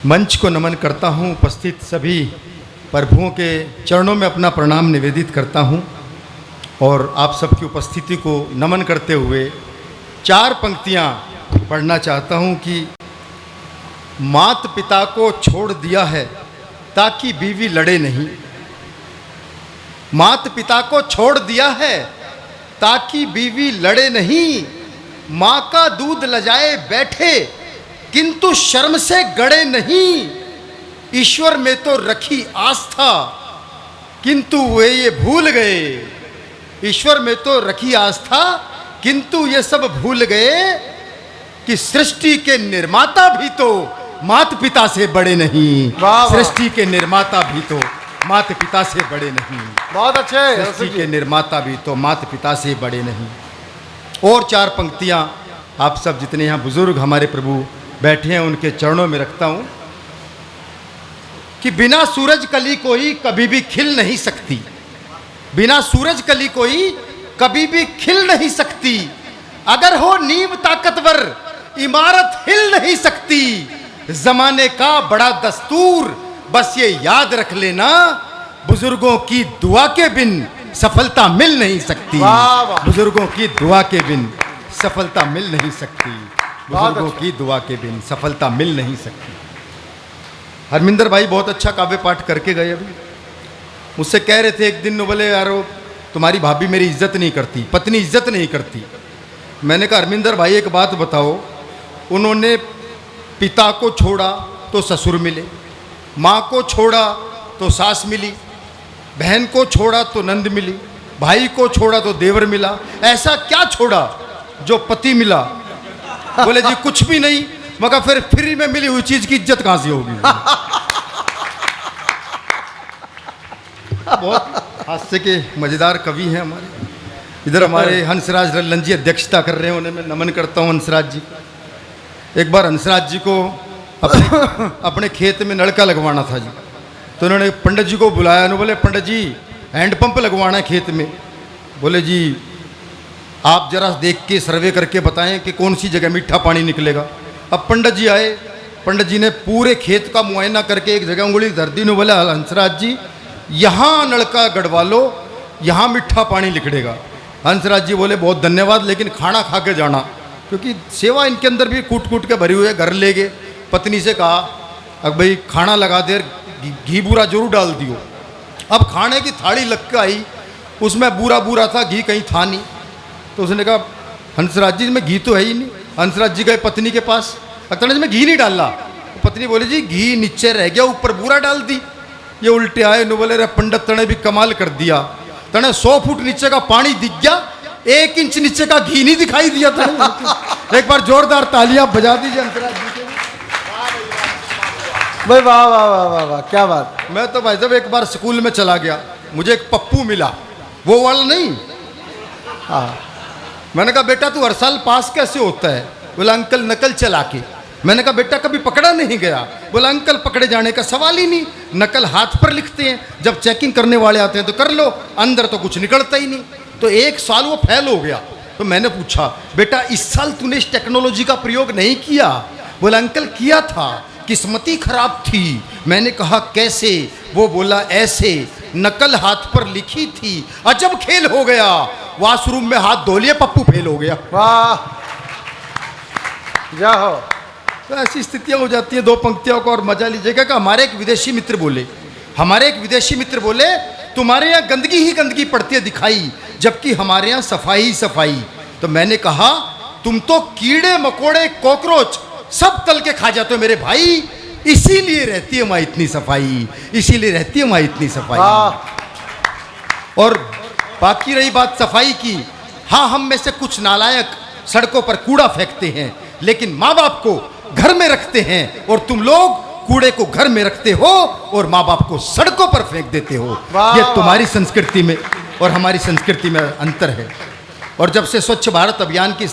मंच को नमन करता हूँ। उपस्थित सभी प्रभुओं के चरणों में अपना प्रणाम निवेदित करता हूँ और आप सबकी उपस्थिति को नमन करते हुए 4 पंक्तियाँ पढ़ना चाहता हूँ कि मात पिता को छोड़ दिया है ताकि बीवी लड़े नहीं। मात पिता को छोड़ दिया है ताकि बीवी लड़े नहीं। माँ का दूध लजाए बैठे किंतु शर्म से गड़े नहीं। ईश्वर में तो रखी आस्था किंतु वे ये भूल गए। ईश्वर में तो रखी आस्था किंतु ये सब भूल गए कि सृष्टि के निर्माता भी तो माता पिता से बड़े नहीं। सृष्टि के निर्माता भी तो माता पिता से बड़े नहीं। बहुत अच्छे। सृष्टि के निर्माता भी तो माता पिता से बड़े नहीं। और 4 पंक्तियां आप सब जितने यहाँ बुजुर्ग हमारे प्रभु बैठे हैं उनके चरणों में रखता हूं कि बिना सूरज कली कोई कभी भी खिल नहीं सकती। बिना सूरज कली कोई कभी भी खिल नहीं सकती। अगर हो नींव ताकतवर इमारत हिल नहीं सकती। जमाने का बड़ा दस्तूर बस ये याद रख लेना, बुजुर्गों की दुआ के बिन सफलता मिल नहीं सकती। बुजुर्गों की दुआ के बिन सफलता मिल नहीं सकती। बुजुर्गों की दुआ के बिन सफलता मिल नहीं सकती। हरमिंदर भाई बहुत अच्छा काव्य पाठ करके गए। अभी मुझसे कह रहे थे एक दिन, बोले यारो तुम्हारी भाभी मेरी इज्जत नहीं करती, पत्नी इज्जत नहीं करती। मैंने कहा हरमिंदर भाई एक बात बताओ, उन्होंने पिता को छोड़ा तो ससुर मिले, माँ को छोड़ा तो सास मिली, बहन को छोड़ा तो नंद मिली, भाई को छोड़ा तो देवर मिला। ऐसा क्या छोड़ा जो पति मिला? बोले जी कुछ भी नहीं। मगर फिर फ्री में मिली हुई चीज की इज्जत कहां से होगी? बहुत हास्य के मजेदार कवि हैं हमारे। इधर हमारे हंसराज रल्लन जी अध्यक्षता कर रहे हैं, उन्हें मैं नमन करता हूं हंसराज जी। एक बार हंसराज जी को अपने खेत में नलका लगवाना था जी, तो उन्होंने पंडित जी को बुलाया। उन्होंने बोले पंडित जी हैंडपंप लगवाना है खेत में। बोले जी आप जरा देख के सर्वे करके बताएं कि कौन सी जगह मीठा पानी निकलेगा। अब पंडित जी आए, पंडित जी ने पूरे खेत का मुआयना करके एक जगह उंगली धर दी। ने बोला हंसराज जी यहाँ नलका गड़वा लो, यहाँ मीठा पानी निकलेगा। हंसराज जी बोले बहुत धन्यवाद, लेकिन खाना खा के जाना, क्योंकि सेवा इनके अंदर भी कूट कूट के भरी हुई है। घर ले गए, पत्नी से कहा अब भाई खाना लगा दे, घी बूरा जरूर डाल दियो। अब खाने की थाली लग के आई, उसमें बूरा बूरा था, घी कहीं था नहीं। तो उसने कहा हंसराज जी में घी तो है ही नहीं। हंसराज जी गए पत्नी के पास, अक्तन में घी नहीं डाला। तो पत्नी बोली जी घी नीचे रह गया, ऊपर बूरा डाल दी। ये उल्टे आए, नो बोले रे पंडित तने भी कमाल कर दिया, तने 100 फुट नीचे का पानी दिख गया, 1 इंच नीचे का घी नहीं दिखाई दिया था। एक बार जोरदार तालियां बजा दीजिए हंसराज जी के। भाई वाह वाह वाह वाह वाह, क्या बात। मैं तो भाई साहब एक बार स्कूल में चला गया, मुझे एक पप्पू मिला, वो वाला नहीं। हाँ मैंने कहा बेटा तू हर साल पास कैसे होता है? बोला अंकल नकल चला के। मैंने कहा बेटा कभी पकड़ा नहीं गया? बोला अंकल पकड़े जाने का सवाल ही नहीं, नकल हाथ पर लिखते हैं, जब चेकिंग करने वाले आते हैं तो कर लो, अंदर तो कुछ निकलता ही नहीं। तो 1 साल वो फेल हो गया। तो मैंने पूछा बेटा इस साल तूने इस टेक्नोलॉजी का प्रयोग नहीं किया? बोला अंकल किया था, किस्मती खराब थी। मैंने कहा कैसे? वो बोला ऐसे, नकल हाथ पर लिखी थी, अजब खेल हो गया, वॉशरूम में हाथ धो लिए, पप्पू फेल हो गया। वाह जाओ। तो ऐसी स्थितियां हो जाती हैं। 2 पंक्तियों को और मजा लीजिएगा कि हमारे एक विदेशी मित्र बोले तुम्हारे यहाँ गंदगी ही गंदगी पड़ती है दिखाई, जबकि हमारे यहाँ सफाई ही सफाई। तो मैंने कहा तुम तो कीड़े मकोड़े कॉकरोच सब तल के खा जाते हो मेरे भाई, इसीलिए रहती है वहां इतनी सफाई, इसीलिए रहती है वहां इतनी सफाई। और बाकी रही बात सफाई की, हाँ हम में से कुछ नालायक सड़कों पर कूड़ा फेंकते हैं, लेकिन माँ बाप को घर में रखते हैं, और तुम लोग कूड़े को घर में रखते हो और माँ बाप को सड़कों पर फेंक देते हो। ये तुम्हारी संस्कृति में और हमारी संस्कृति में अंतर है। और जब से स्वच्छ भारत अभियान की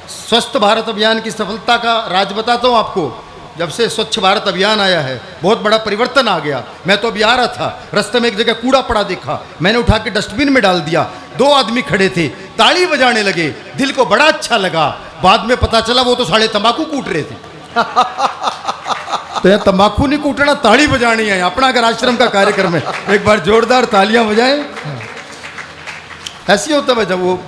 स्वस्थ भारत अभियान की सफलता का राज बताता हूँ आपको, जब से स्वच्छ भारत अभियान आया है बहुत बड़ा परिवर्तन आ गया। मैं तो अभी आ रहा था, रास्ते में एक जगह कूड़ा पड़ा देखा, मैंने उठा के डस्टबिन में डाल दिया। 2 आदमी खड़े थे, ताली बजाने लगे, दिल को बड़ा अच्छा लगा। बाद में पता चला वो तो साले तंबाकू कूट रहे थे। तो यहाँ तंबाकू नहीं कूटना, ताली बजानी है अपना। अगर आश्रम का कार्यक्रम है, एक बार जोरदार तालियां बजाएं। ऐसे ही होता है जब वो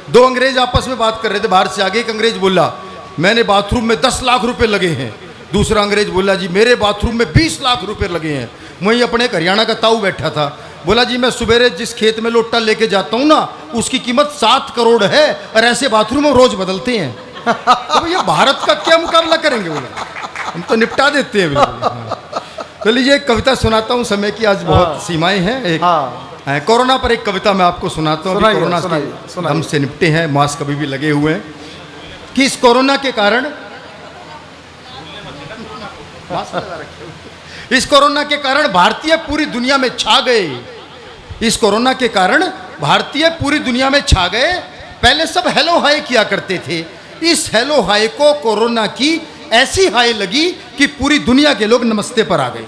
दो अंग्रेज आपस में बात कर रहे थे, बाहर से आगे एक अंग्रेज बोला मैंने बाथरूम में 10 लाख रुपए लगे हैं। दूसरा अंग्रेज बोला जी मेरे बाथरूम में 20 लाख रुपए लगे हैं। वहीं अपने एक हरियाणा का ताऊ बैठा था, बोला जी मैं सुबेरे जिस खेत में लोटा लेके जाता हूँ ना उसकी कीमत 7 करोड़ है और ऐसे बाथरूम रोज बदलते हैं। तो भैया भारत का क्या मुकाबला करेंगे, बोला हम तो निपटा देते हैं बिल्कुल। तो लीजिए एक कविता सुनाता हूँ, समय की आज बहुत सीमाएं हैं। एक कोरोना पर एक कविता मैं आपको सुनाता हूँ। कोरोना के हम से निपटे हैं, मास्क अभी भी लगे हुए हैं कि इस कोरोना के कारण भारतीय पूरी दुनिया में छा गए। इस कोरोना के कारण भारतीय पूरी दुनिया में छा गए। पहले सब हेलो हाय किया करते थे, इस हेलो हाय को कोरोना की ऐसी हाय लगी कि पूरी दुनिया के लोग नमस्ते पर आ गए।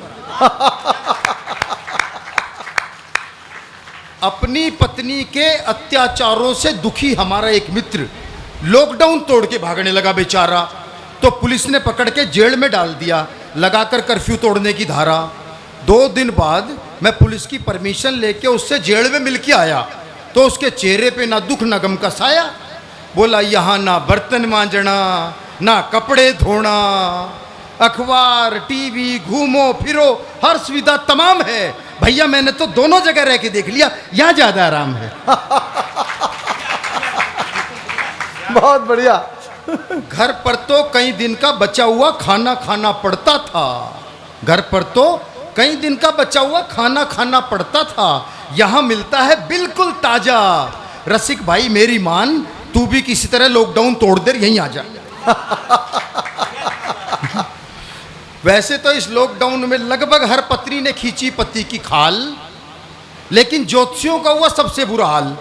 अपनी पत्नी के अत्याचारों से दुखी हमारा एक मित्र लॉकडाउन तोड़ के भागने लगा बेचारा, तो पुलिस ने पकड़ के जेल में डाल दिया, लगाकर कर्फ्यू तोड़ने की धारा। 2 दिन बाद मैं पुलिस की परमिशन लेके उससे जेल में मिल के आया, तो उसके चेहरे पे ना दुख ना गम का साया। बोला यहाँ ना बर्तन मांजना ना कपड़े धोना, अखबार टीवी घूमो फिरो हर सुविधा तमाम है। भैया मैंने तो दोनों जगह रह के देख लिया, यहाँ ज्यादा आराम है। बहुत बढ़िया। घर पर तो कई दिन का बचा हुआ खाना खाना पड़ता था, घर पर तो कई दिन का बचा हुआ खाना खाना पड़ता था, यहाँ मिलता है बिल्कुल ताजा। रसिक भाई मेरी मान, तू भी किसी तरह लॉकडाउन तोड़ दे, यहीं आ जा। वैसे तो इस लॉकडाउन में लगभग हर पत्नी ने खींची पति की खाल, लेकिन ज्योतिषियों का हुआ सबसे बुरा हाल।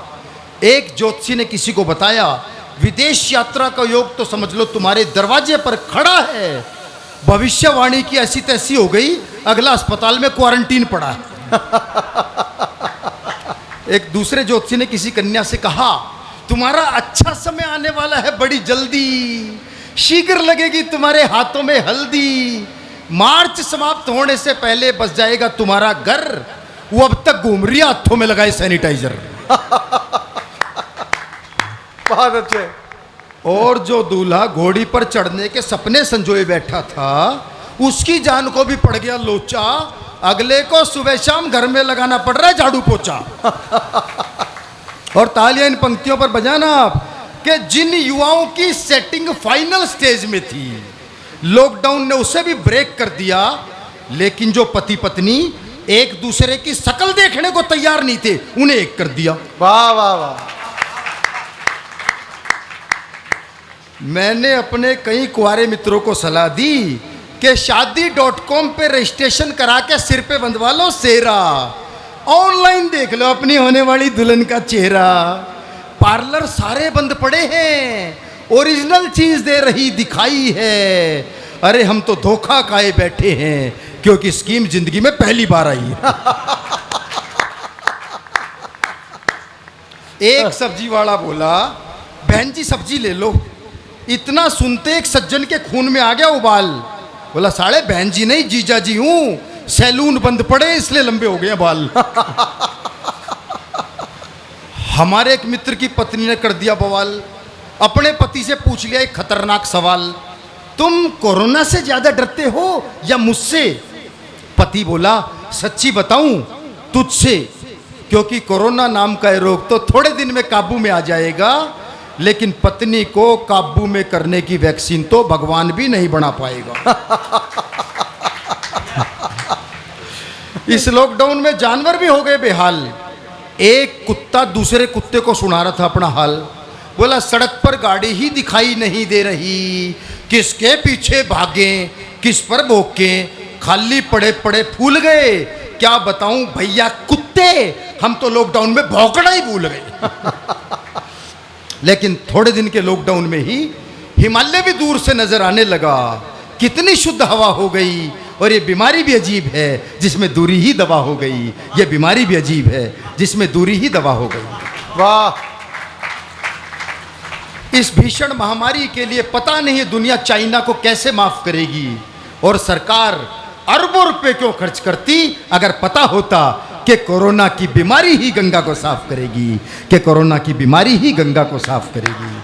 एक ज्योतिषी ने किसी को बताया विदेश यात्रा का योग तो समझ लो तुम्हारे दरवाजे पर खड़ा है। भविष्यवाणी की ऐसी तैसी हो गई, अगला अस्पताल में क्वारंटीन पड़ा है। एक दूसरे ज्योतिषी ने किसी कन्या से कहा तुम्हारा अच्छा समय आने वाला है बड़ी जल्दी, शीघ्र लगेगी तुम्हारे हाथों में हल्दी, मार्च समाप्त होने से पहले बस जाएगा तुम्हारा घर। वो अब तक घूम रही है हाथों में लगाए सैनिटाइजर। बहुत अच्छे। और जो दूल्हा घोड़ी पर चढ़ने के सपने संजोए बैठा था उसकी जान को भी पड़ गया लोचा, अगले को सुबह शाम घर में लगाना पड़ रहा है झाड़ू पोछा। और तालियां इन पंक्तियों पर बजाना कि जिन युवाओं की सेटिंग फाइनल स्टेज में थी लॉकडाउन ने उसे भी ब्रेक कर दिया, लेकिन जो पति पत्नी एक दूसरे की शक्ल देखने को तैयार नहीं थे उन्हें एक कर दिया। वाह वाह वाह। मैंने अपने कई कुंवारे मित्रों को सलाह दी कि शादी.com पे रजिस्ट्रेशन करा के सिर पे बंधवा लो सेरा, ऑनलाइन देख लो अपनी होने वाली दुल्हन का चेहरा। पार्लर सारे बंद पड़े हैं, ओरिजिनल चीज दे रही दिखाई है। अरे हम तो धोखा खाए बैठे हैं क्योंकि स्कीम जिंदगी में पहली बार आई है। एक सब्जी वाला बोला बहन जी सब्जी ले लो, इतना सुनते एक सज्जन के खून में आ गया उबाल। बोला साले बहन जी नहीं जीजा जी हूं, सैलून बंद पड़े इसलिए लंबे हो गए बाल। हमारे एक मित्र की पत्नी ने कर दिया बवाल, अपने पति से पूछ लिया एक खतरनाक सवाल, तुम कोरोना से ज्यादा डरते हो या मुझसे? पति बोला सच्ची बताऊं तुझसे, क्योंकि कोरोना नाम का रोग तो थोड़े दिन में काबू में आ जाएगा, लेकिन पत्नी को काबू में करने की वैक्सीन तो भगवान भी नहीं बना पाएगा। इस लॉकडाउन में जानवर भी हो गए बेहाल। एक कुत्ता दूसरे कुत्ते को सुना रहा था अपना हाल। बोला सड़क पर गाड़ी ही दिखाई नहीं दे रही, किसके पीछे भागे किस पर भौंके, खाली पड़े पड़े फूल गए, क्या बताऊं भैया कुत्ते, हम तो लॉकडाउन में भौंकना ही भूल गए। लेकिन थोड़े दिन के लॉकडाउन में ही हिमालय भी दूर से नजर आने लगा, कितनी शुद्ध हवा हो गई। और ये बीमारी भी अजीब है जिसमें दूरी ही दवा हो गई, ये बीमारी भी अजीब है जिसमें दूरी ही दवा हो गई। वाह। इस भीषण महामारी के लिए पता नहीं दुनिया चाइना को कैसे माफ करेगी, और सरकार अरबों रुपए क्यों खर्च करती अगर पता होता कि कोरोना की बीमारी ही गंगा को साफ करेगी, कि कोरोना की बीमारी ही गंगा को साफ करेगी,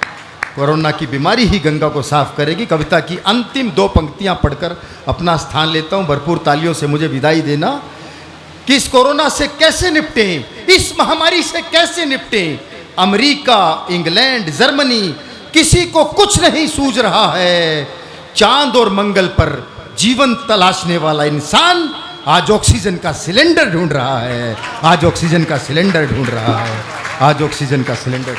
कोरोना की बीमारी ही गंगा को साफ करेगी। कविता की अंतिम 2 पंक्तियां पढ़कर अपना स्थान लेता हूं। भरपूर तालियों से मुझे विदाई देना। कि इस कोरोना से कैसे निपटें, इस महामारी से कैसे निपटें। अमेरिका, इंग्लैंड, जर्मनी, किसी को कुछ नहीं सूझ रहा है। चांद और मंगल पर जीवन तलाशने वाला इंसान आज ऑक्सीजन का सिलेंडर ढूंढ रहा है, आज ऑक्सीजन का सिलेंडर ढूंढ रहा है, आज ऑक्सीजन का सिलेंडर।